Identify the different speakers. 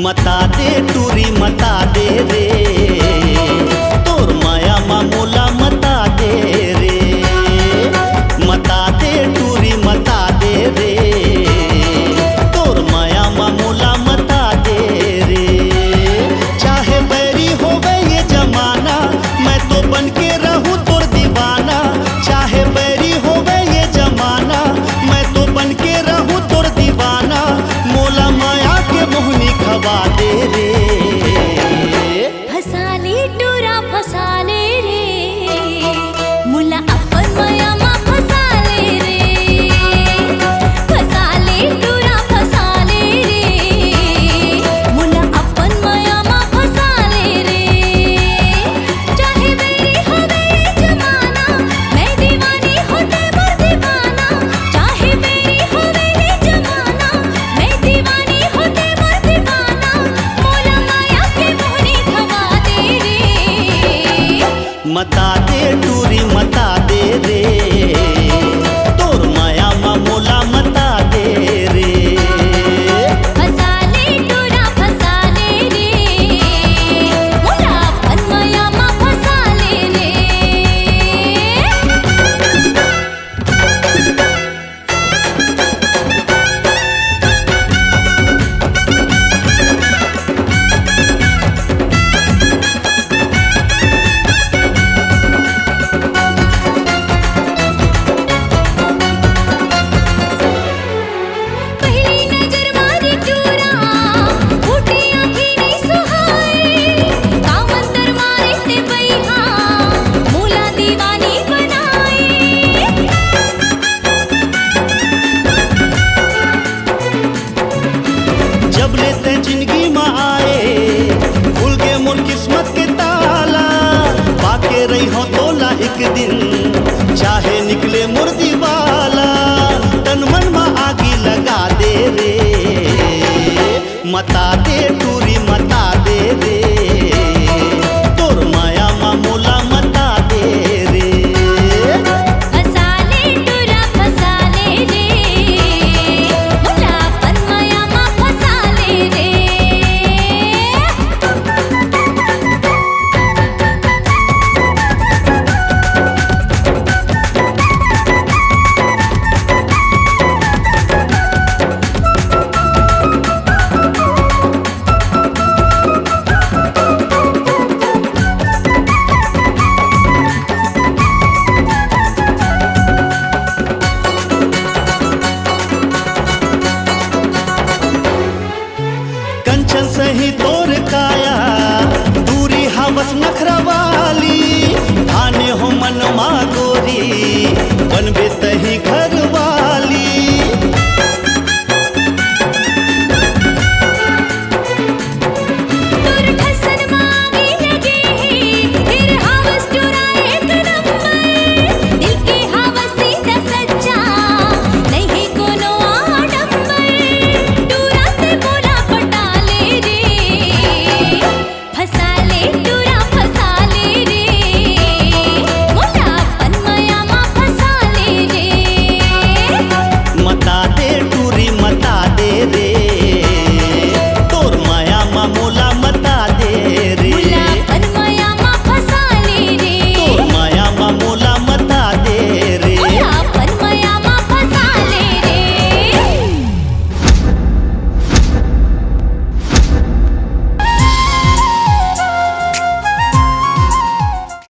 Speaker 1: मता दे टूरी मता दे रे, तोर माया मामूला मता दे रे। मता दे टूरी मता दे रे, तोर माया मामूला मता दे रे। चाहे बैरी होवे ये जमाना, मैं तो बन के रहूं तोर दीवाना। चाहे बैरी होवे ये जमाना, मैं तो बन के रहूं तोर दीवाना। मोला माया के मोहनी खवा दे रे।
Speaker 2: फसाले टूरा फसाले रे, मुला अपन माया मा फसाले रे। फसाले टूरा फसाले रे, मुला अपन माया मा फसाले रे। चाहे मेरी होवे ये जमाना, मैं दीवानी होते मोर दीवाना। चाहे मेरी होवे ये जमाना, मैं दीवानी होते मोर दीवाना। मोला माया के मोहनी खवा दे रे।
Speaker 1: मता दे टूरी मता दे रे, तोर माया मामूला मता दे रे।
Speaker 2: फसाले टूरा फसाले रे, मुला अपन माया मा फसाले रे। पहली नजर मारी चूरा, फूटी आँखी नहीं सुहाए। काम अंदर मारे ते बैहा, मोला दीवानी बनाए।
Speaker 1: जब लेते जिंदगी में आए, खुल के मोर किस्मत के ताला। पाके रही हो तोला एक दिन, चाहे निकले मोर दीवाला। तन मन में आगी लगा दे रे, मता दे टूरी मता दे रे। तोर माया मामूला मता दे रे।
Speaker 2: फसाले टूरा फसाले रे, मुला अपन माया मा फसाले रे।
Speaker 1: कंचन सही तो